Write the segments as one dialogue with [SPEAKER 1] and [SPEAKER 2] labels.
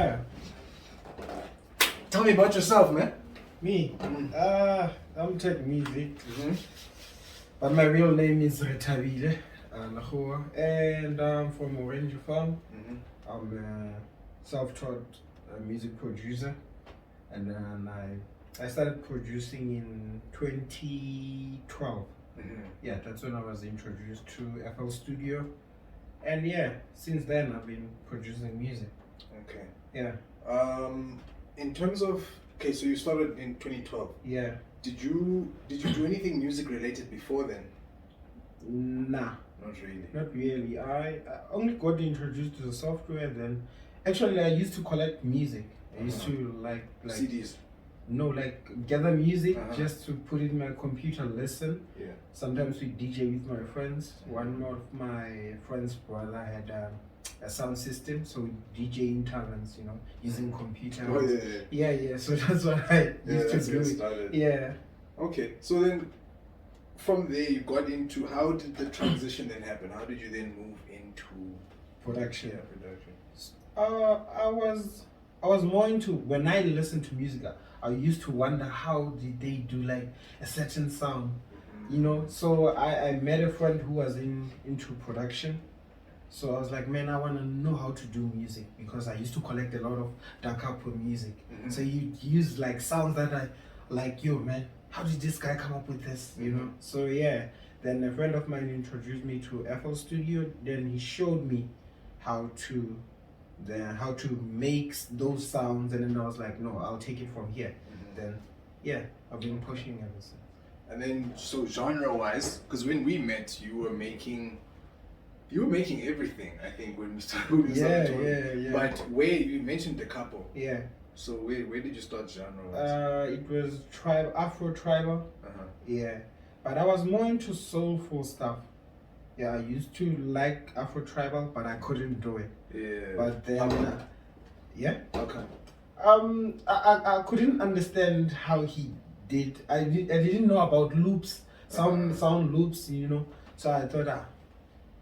[SPEAKER 1] yeah.
[SPEAKER 2] Tell me about yourself, man.
[SPEAKER 1] Me? I'm Tequemusic. But my real name is Retabile Lahoa, and I'm from Orange Farm. I'm a self-taught music producer, and then I started producing in 2012. Yeah, that's when I was introduced to FL Studio, and yeah, since then I've been producing music.
[SPEAKER 2] Okay.
[SPEAKER 1] Yeah.
[SPEAKER 2] In terms of so you started in 2012.
[SPEAKER 1] Yeah.
[SPEAKER 2] Did you do anything music related before then?
[SPEAKER 1] Nah.
[SPEAKER 2] Not really.
[SPEAKER 1] Not really. I only got introduced to the software then. Actually, I used to collect music. I used to like
[SPEAKER 2] CDs.
[SPEAKER 1] No, like gather music just to put it in my computer, listen.
[SPEAKER 2] Yeah.
[SPEAKER 1] Sometimes we DJ with my friends. One of my friend's brother had a sound system, so we DJ in taverns, using computers.
[SPEAKER 2] Oh, yeah.
[SPEAKER 1] Yeah. So that's what I used to do.
[SPEAKER 2] Started.
[SPEAKER 1] Yeah.
[SPEAKER 2] Okay, so then from there you got into, how did the transition then happen? How did you then move into
[SPEAKER 1] production?
[SPEAKER 2] Yeah, production.
[SPEAKER 1] I was more into, when I listened to music, I used to wonder how did they do like a certain sound, So I met a friend who was into production. So I was like, man, I want to know how to do music, because I used to collect a lot of dark Apple music. So you use like sounds that I like, yo man, how did this guy come up with this? So yeah, then a friend of mine introduced me to FL Studio. Then he showed me how to make those sounds, and then I was like, no, I'll take it from here. Then yeah, I've been pushing ever since.
[SPEAKER 2] And then, so genre wise, because when we met, you were making everything, I think, when we started.
[SPEAKER 1] Yeah.
[SPEAKER 2] But where you mentioned the couple.
[SPEAKER 1] Yeah.
[SPEAKER 2] So where did you start genre wise?
[SPEAKER 1] It was Afro tribal. Yeah, but I was more into soulful stuff. Yeah, I used to like Afro tribal, but I couldn't do it.
[SPEAKER 2] Yeah.
[SPEAKER 1] But then, yeah.
[SPEAKER 2] Okay.
[SPEAKER 1] I couldn't understand how he did. I didn't know about loops, sound loops, So I thought,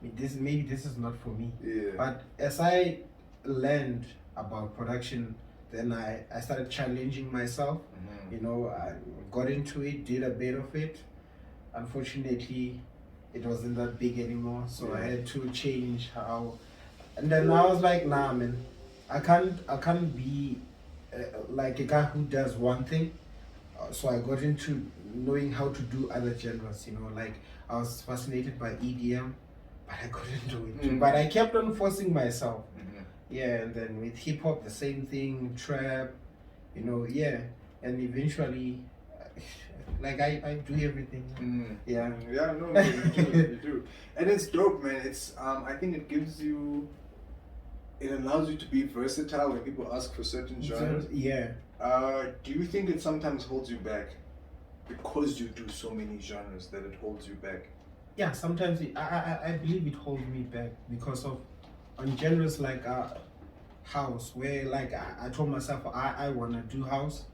[SPEAKER 1] maybe this is not for me.
[SPEAKER 2] Yeah.
[SPEAKER 1] But as I learned about production, then I started challenging myself. I got into it, did a bit of it. Unfortunately, it wasn't that big anymore, so I had to change how. And then I was like, nah, man, I can't be like a guy who does one thing. So I got into knowing how to do other genres. Like I was fascinated by EDM, but I couldn't do it. But I kept on forcing myself. Yeah, and then with hip hop, the same thing, trap, yeah, and eventually, like I do everything. Yeah.
[SPEAKER 2] Yeah, no, you do, and it's dope, man. It's I think it allows you to be versatile when people ask for certain genres.
[SPEAKER 1] Yeah.
[SPEAKER 2] Do you think it sometimes holds you back because you do so many genres, that it holds you back?
[SPEAKER 1] Yeah, sometimes I believe it holds me back because of on genres like house, where like I told myself I want to do house.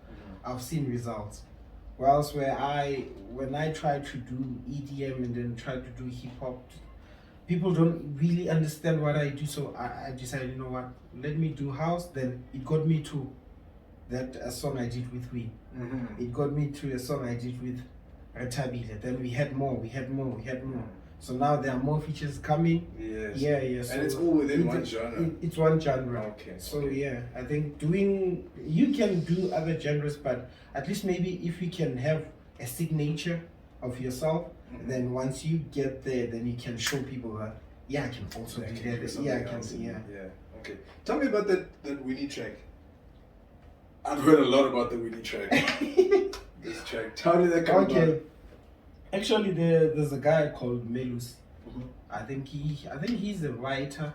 [SPEAKER 1] I've seen results. Whereas when I try to do EDM and then try to do hip hop, people don't really understand what I do. So I decided, you know what, let me do house. Then it got me to a song I did with Wee. It got me to a song I did with Retabile. Then we had more. So now there are more features coming.
[SPEAKER 2] Yes.
[SPEAKER 1] Yeah. So
[SPEAKER 2] and it's all within one genre.
[SPEAKER 1] It's one genre.
[SPEAKER 2] Okay.
[SPEAKER 1] So yeah, I think you can do other genres, but at least maybe if you can have a signature of yourself, then once you get there, then you can show people that I can also do that. Yeah, I can. Yeah.
[SPEAKER 2] Okay. Tell me about that Winnie track. I've heard a lot about the Winnie track. This track. How did that come about?
[SPEAKER 1] Actually, there's a guy called Melus. I think he's a writer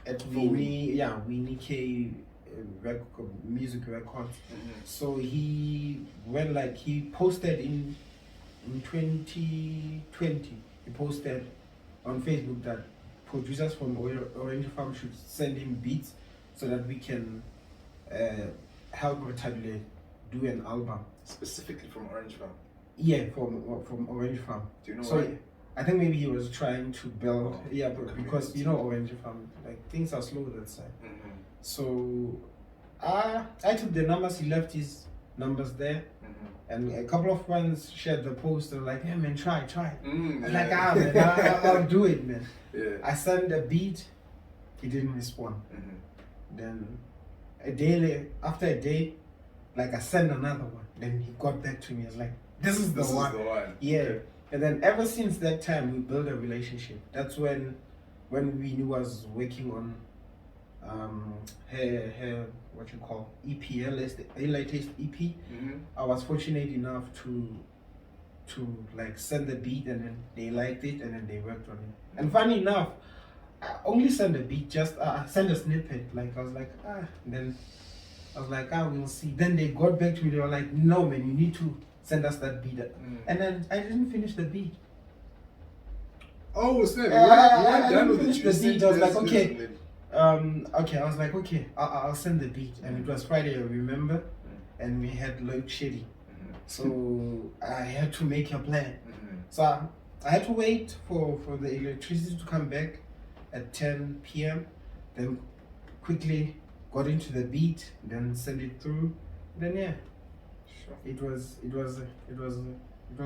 [SPEAKER 1] at Winnie K music records. So he posted in 2020. He posted on Facebook that producers from Orange Farm should send him beats so that we can help Retabile do an album.
[SPEAKER 2] Specifically from Orange Farm?
[SPEAKER 1] Yeah, from Orange Farm.
[SPEAKER 2] Do you know why?
[SPEAKER 1] I think maybe he was trying to build, but because
[SPEAKER 2] community.
[SPEAKER 1] you know Orange Farm, like things are slow that side.
[SPEAKER 2] Mm-hmm.
[SPEAKER 1] So I took the numbers. He left his numbers there, and a couple of friends shared the post. They're like, "Yeah, man, try." I'm like, man, I'll do it, man.
[SPEAKER 2] Yeah.
[SPEAKER 1] I sent a beat. He didn't respond. Then after a day, like I sent another one. Then he got back to me. I was like, "This is the one." Yeah. Okay. And then ever since that time, we built a relationship. That's when we knew I was working on her what you call EP, her latest EP. I was fortunate enough to like send the beat, and then they liked it, and then they worked on it. And funny enough, I only sent a beat, just send a snippet. Like I was like, and then I was like, we'll see. Then they got back to me. They were like, "No, man, you need to send us that beat." And then I didn't finish the beat.
[SPEAKER 2] Oh, snap! You weren't done with
[SPEAKER 1] the beat. I was like, okay. I was like, okay, I'll send the beat. And it was Friday, I remember, and we had load shedding. So I had to make a plan. So I had to wait for the electricity to come back at 10 p.m. Then quickly got into the beat, then send it through. Then it was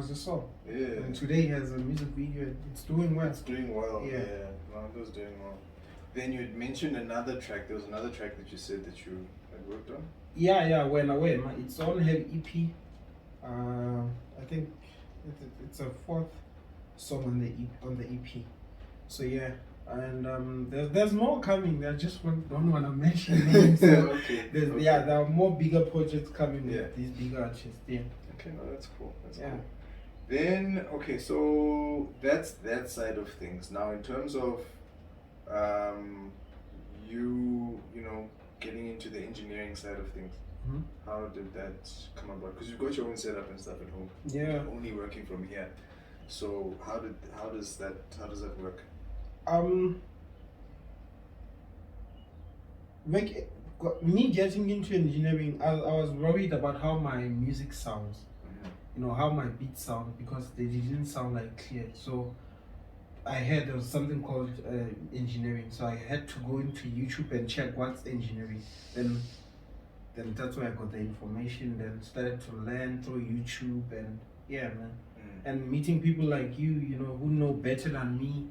[SPEAKER 1] a song.
[SPEAKER 2] Yeah.
[SPEAKER 1] And today he has a music video. It's doing well.
[SPEAKER 2] It's doing well.
[SPEAKER 1] Yeah.
[SPEAKER 2] No, it was doing well. Then you had mentioned another track. There was another track that you said that you had worked on.
[SPEAKER 1] Yeah. When away, it's on her EP. I think it's a fourth song on the EP. So yeah, and there's more coming. I just don't want to mention names. So
[SPEAKER 2] okay.
[SPEAKER 1] There are more bigger projects coming
[SPEAKER 2] with
[SPEAKER 1] these bigger artists. Yeah.
[SPEAKER 2] Okay, no, that's cool. That's cool. Then so that's that side of things. Now in terms of you know, getting into the engineering side of things, how did that come about? Because you've got your own setup and stuff at home.
[SPEAKER 1] Yeah.
[SPEAKER 2] You're only working from here. So how does that work?
[SPEAKER 1] Me getting into engineering, I was worried about how my music sounds. You know, how my beats sound, because they didn't sound like clear. So I heard there was something called engineering. So I had to go into YouTube and check what's engineering. Then that's where I got the information. Then started to learn through YouTube, and and meeting people like you know, who know better than me.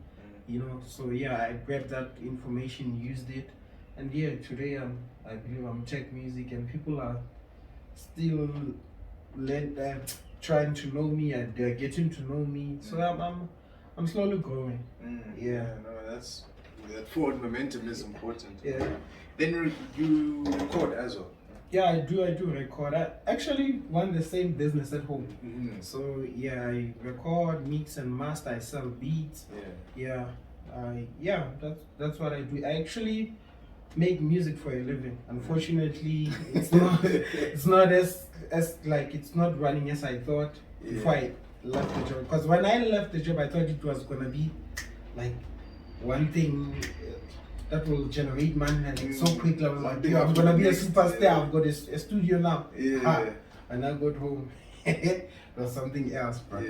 [SPEAKER 1] You know, so I grabbed that information, used it, and today I believe I'm tech music, and people are still trying to know me, and they're getting to know me. So I'm slowly growing.
[SPEAKER 2] No, that forward momentum is important.
[SPEAKER 1] Yeah.
[SPEAKER 2] Then you record as well.
[SPEAKER 1] Yeah, I do record. I actually run the same business at home. So I record, mix and master. I sell beats. That's what I do. I actually make music for a living. Unfortunately, it's not as like, it's not running as I thought before I left the job. Because when I left the job, I thought it was gonna be like one thing that will generate money, and so quickly I was like, I'm gonna be a superstar. I've got a studio now. And I got home. It was something else, bro.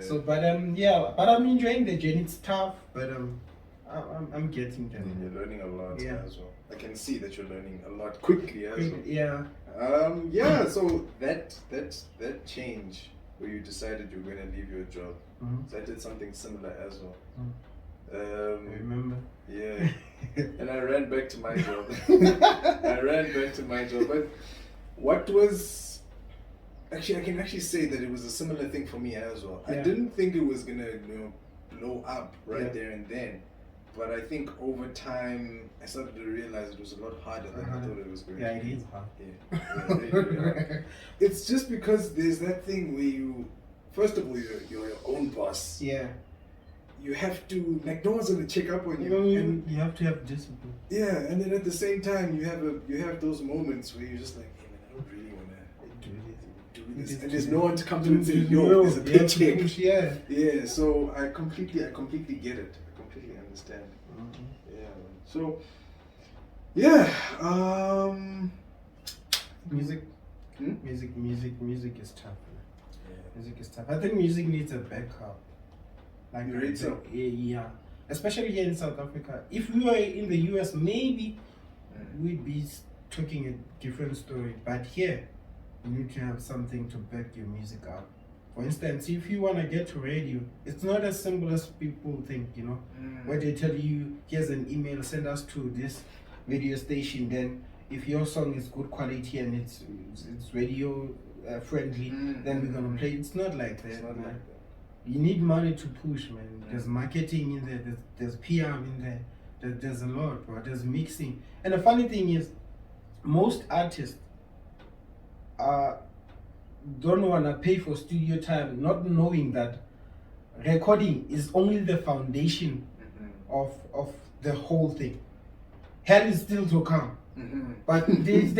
[SPEAKER 1] So but I'm enjoying the journey. It's tough, but I'm getting there.
[SPEAKER 2] And you're learning a lot as well. I can see that you're learning a lot quickly as well. So that change where you decided you were going to leave your job, so I did something similar as well.
[SPEAKER 1] I remember.
[SPEAKER 2] Yeah. And I ran back to my job. But what was actually, I can actually say that it was a similar thing for me as well. I didn't think it was gonna blow up there and then. But I think over time, I started to realize it was a lot harder than I thought it was going to be.
[SPEAKER 1] Yeah, it is hard.
[SPEAKER 2] Really hard. It's just because there's that thing where you, first of all, you're your own boss.
[SPEAKER 1] Yeah.
[SPEAKER 2] You have to, like, no one's going to check up on you.
[SPEAKER 1] And you have to have discipline.
[SPEAKER 2] Yeah, and then at the same time, you have those moments where you're just like, hey man, I don't really want to do this. And there's no one to come to and say, yo, there's a paycheck. Yeah, so I completely get it. Understand. So
[SPEAKER 1] music is tough. Music is tough. I think music needs a backup. Like
[SPEAKER 2] you rate so?
[SPEAKER 1] Yeah, especially here in South Africa. If we were in the US, maybe we'd be talking a different story. But here, you need to have something to back your music up. For instance, if you want to get to radio, it's not as simple as people think, you know, where they tell you, here's an email, send us to this radio station. Then if your song is good quality and it's radio friendly, then we're going to play. It's not like that, man. You need money to push, man. There's marketing in there, there's PR in there, there's a lot, bro. There's mixing. And the funny thing is, most artists don't want to pay for studio time, not knowing that recording is only the foundation of the whole thing. Hell is still to come. But this is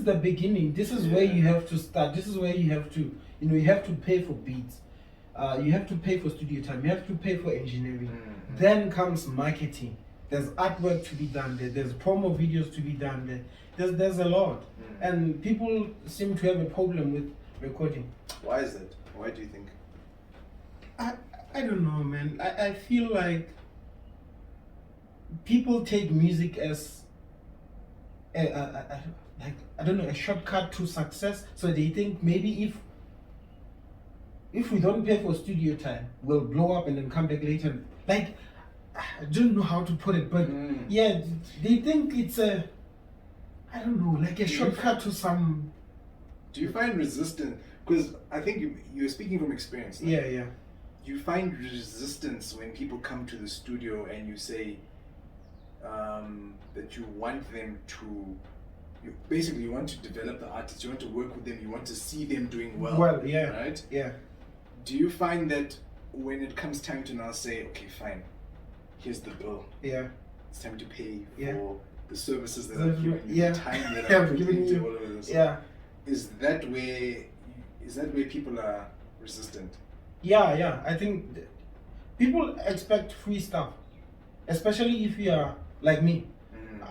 [SPEAKER 1] the beginning. This is where you have to start. This is where you have to, you have to pay for beats. You have to pay for studio time. You have to pay for engineering. Then comes marketing. There's artwork to be done there. There's promo videos to be done there. There's a lot. And people seem to have a problem with recording.
[SPEAKER 2] Why is that? Why do you think?
[SPEAKER 1] I don't know, man. I feel like people take music as a shortcut to success. So they think maybe if we don't pay for studio time, we'll blow up and then come back later. Like, I don't know how to put it, but yeah, they think it's a shortcut to some.
[SPEAKER 2] Do you find resistance? Because I think you're speaking from experience.
[SPEAKER 1] Like, yeah.
[SPEAKER 2] Do you find resistance when people come to the studio and you say that you want them to, you want to develop the artist, you want to work with them, you want to see them doing well.
[SPEAKER 1] Well, yeah.
[SPEAKER 2] Right?
[SPEAKER 1] Yeah.
[SPEAKER 2] Do you find that when it comes time to now say, okay, fine, here's the bill.
[SPEAKER 1] Yeah.
[SPEAKER 2] It's time to pay for the services that I've given you,
[SPEAKER 1] yeah.
[SPEAKER 2] the time that I've put into all of this.
[SPEAKER 1] Yeah.
[SPEAKER 2] Is that where people are resistant?
[SPEAKER 1] Yeah. I think people expect free stuff, especially if you are like me.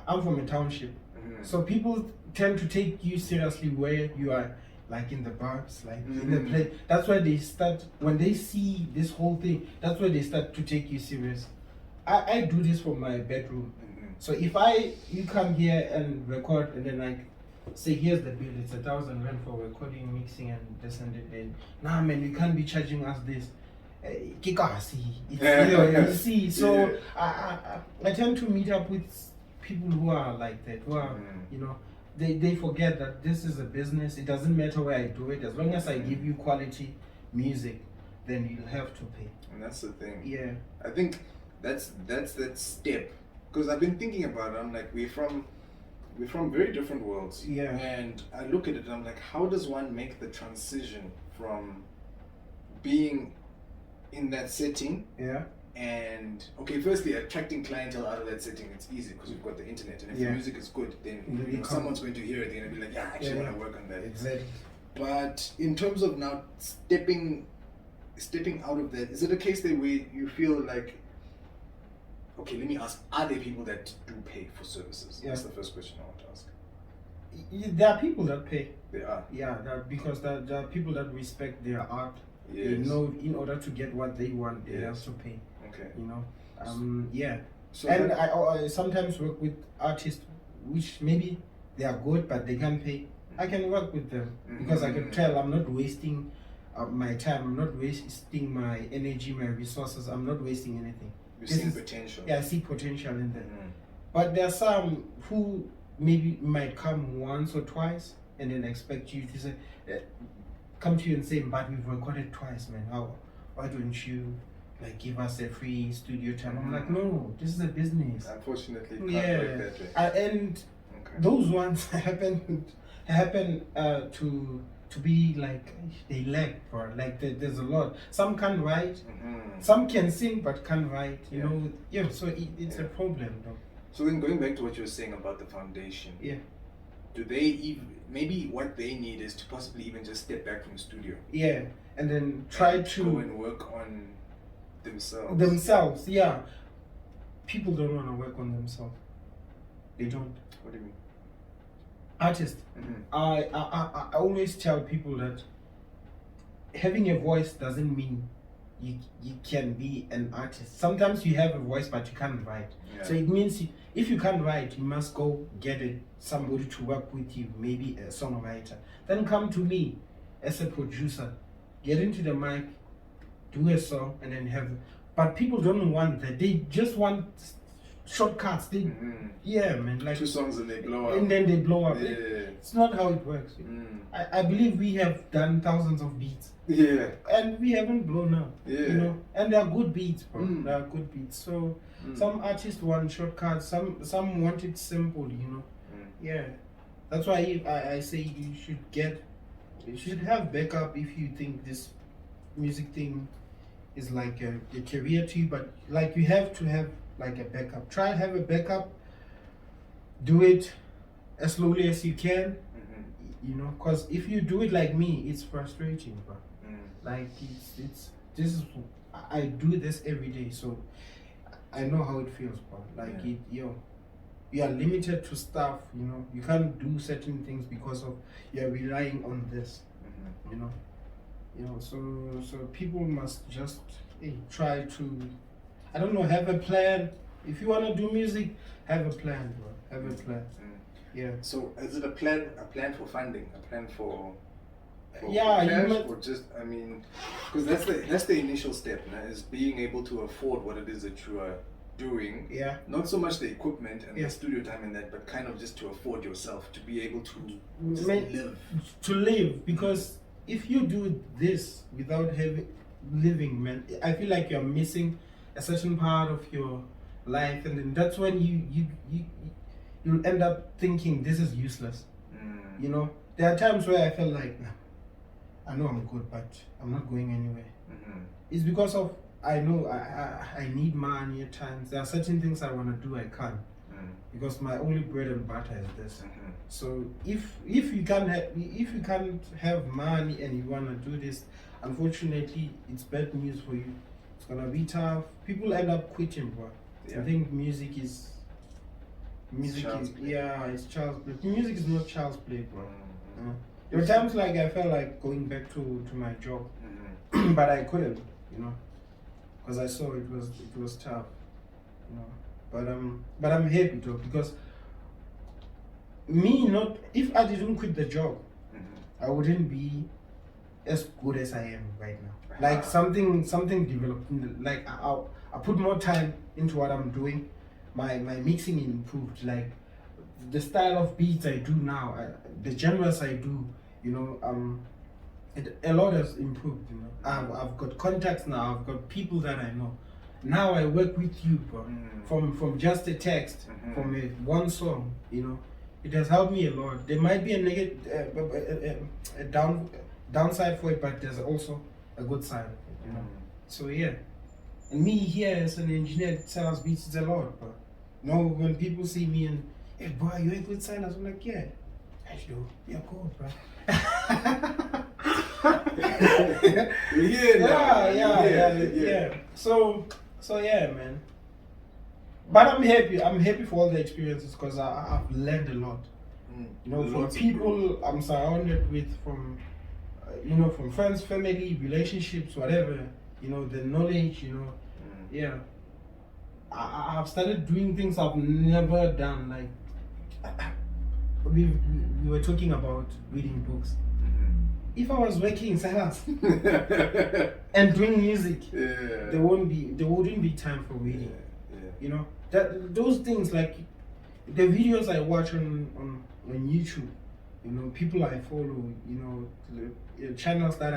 [SPEAKER 1] I'm from a township, so people tend to take you seriously where you are, like in the bars, like in the play. That's why they start, when they see this whole thing, that's why they start to take you serious. I do this from my bedroom. So if you come here and record and then like say here's the bill, it's 1,000 rand for recording, mixing and this and that, then nah man, you can't be charging us this. You see, so I tend to meet up with people who are like that, who are they forget that this is a business. It doesn't matter where I do it, as long as I give you quality music, then you'll have to pay.
[SPEAKER 2] And that's the thing.
[SPEAKER 1] Yeah,
[SPEAKER 2] I think that's that step, because I've been thinking about it. I'm like, we're from very different worlds.
[SPEAKER 1] Yeah.
[SPEAKER 2] And I look at it and I'm like, how does one make the transition from being in that setting?
[SPEAKER 1] Yeah.
[SPEAKER 2] And okay, firstly, attracting clientele out of that setting, it's easy because we've got the internet, and if the music is good, then someone's going to hear it. They're gonna be like, yeah, I actually want to work on that.
[SPEAKER 1] Exactly.
[SPEAKER 2] But in terms of now stepping out of that, is it a case that where you feel like, okay, let me ask, are there people that do pay for services?
[SPEAKER 1] Yeah.
[SPEAKER 2] That's the first question I want to ask.
[SPEAKER 1] There are people that pay.
[SPEAKER 2] They are.
[SPEAKER 1] Yeah, because there are people that respect their art.
[SPEAKER 2] Yes.
[SPEAKER 1] They know in order to get what they want, they have to pay.
[SPEAKER 2] Okay.
[SPEAKER 1] Yeah.
[SPEAKER 2] So
[SPEAKER 1] and I sometimes work with artists which maybe they are good but they can't pay. I can work with them because I can tell I'm not wasting my time. I'm not wasting my energy, my resources. I'm not wasting anything.
[SPEAKER 2] You see potential.
[SPEAKER 1] Yeah, I see potential in them. But there are some who maybe might come once or twice and then expect you to say, come to you and say, but we've recorded twice, man. Why don't you like give us a free studio time? I'm like, no, this is a business.
[SPEAKER 2] Unfortunately, it can't work that way.
[SPEAKER 1] And those ones happen to be like they lack, for like there's a lot. Some can't write, some can sing but can't write. So it's a problem, though.
[SPEAKER 2] So then, going back to what you were saying about the foundation, do they even, maybe what they need is to possibly even just step back from the studio,
[SPEAKER 1] and then try to
[SPEAKER 2] go and work on
[SPEAKER 1] themselves. Yeah, people don't want to work on themselves. They don't.
[SPEAKER 2] What do you mean?
[SPEAKER 1] Artists. I always tell people that having a voice doesn't mean you can be an artist. Sometimes you have a voice but you can't write.
[SPEAKER 2] Yeah.
[SPEAKER 1] So it means if you can't write, you must go get somebody to work with you, maybe a songwriter. Then come to me as a producer, get into the mic, do a song, and then have. But people don't want that. They just want shortcuts. Yeah, man, like
[SPEAKER 2] 2 songs and they blow up.
[SPEAKER 1] And then they blow up.
[SPEAKER 2] Yeah.
[SPEAKER 1] It's not how it works. I believe we have done thousands of beats.
[SPEAKER 2] Yeah.
[SPEAKER 1] And we haven't blown up.
[SPEAKER 2] Yeah.
[SPEAKER 1] You know, and they are good beats, bro. They are good beats. So some artists want shortcuts. Some want it simple. You know. Yeah. That's why I say you should have backup if you think this music thing is like a career to you, but like you have to have like a backup. Try and have a backup. Do it as slowly as you can. You know, because if you do it like me, it's frustrating, bro. Like I do this every day, so I know how it feels, bro. Like you are limited to stuff. You know, you can't do certain things because of you're relying on this. You know, so people must just try to, I don't know, have a plan. If you want to do music, have a plan, bro. Have a plan. Yeah.
[SPEAKER 2] So is it a plan for funding, a plan for
[SPEAKER 1] yeah,
[SPEAKER 2] cash, or just, I mean, because that's the initial step, is being able to afford what it is that you are doing.
[SPEAKER 1] Yeah.
[SPEAKER 2] Not so much the equipment and the studio time and that, but kind of just to afford yourself, to be able to just live.
[SPEAKER 1] To live, because if you do this without living, man, I feel like you're missing a certain part of your life, and then that's when you'll end up thinking this is useless. You know, there are times where I felt like, I know I'm good, but I'm not going anywhere. It's because of I know I need money at times. There are certain things I want to do, I can't, because my only bread and butter is this. So if you can't have money and you want to do this, unfortunately, it's bad news for you. It's gonna be tough. People end up quitting, bro. I think music is child's play. Music is not child's play, bro. There were times like I felt like going back to my job, but I couldn't, you know, because I saw it was tough, you know. But I'm happy though, because if I didn't quit the job, I wouldn't be as good as I am right now. Like something developed. Like I put more time into what I'm doing. My mixing improved. Like the style of beats I do now, the genres I do, you know, a lot has improved. You know, I've got contacts now. I've got people that I know. Now I work with you, bro. From just a text, from one song, you know, it has helped me a lot. There might be a negative, downside for it, but there's also a good side, you know. So yeah, and me here as an engineer, Silasbeats is a lot, bro. You know, when people see me and, hey, boy, you ain't good Silas, I'm like, yeah, I do. You're cool, bro. Yeah. So yeah, man. But I'm happy. I'm happy for all the experiences because I've learned a lot. You know, from people I'm surrounded with, from you know, from friends, family, relationships, whatever. You know, the knowledge. You know, yeah. I've started doing things I've never done. Like we were talking about reading books. If I was working in Silas and doing music, there wouldn't be time for reading. You know, those things, like the videos I watch on YouTube, you know, people I follow, you know, the channels that I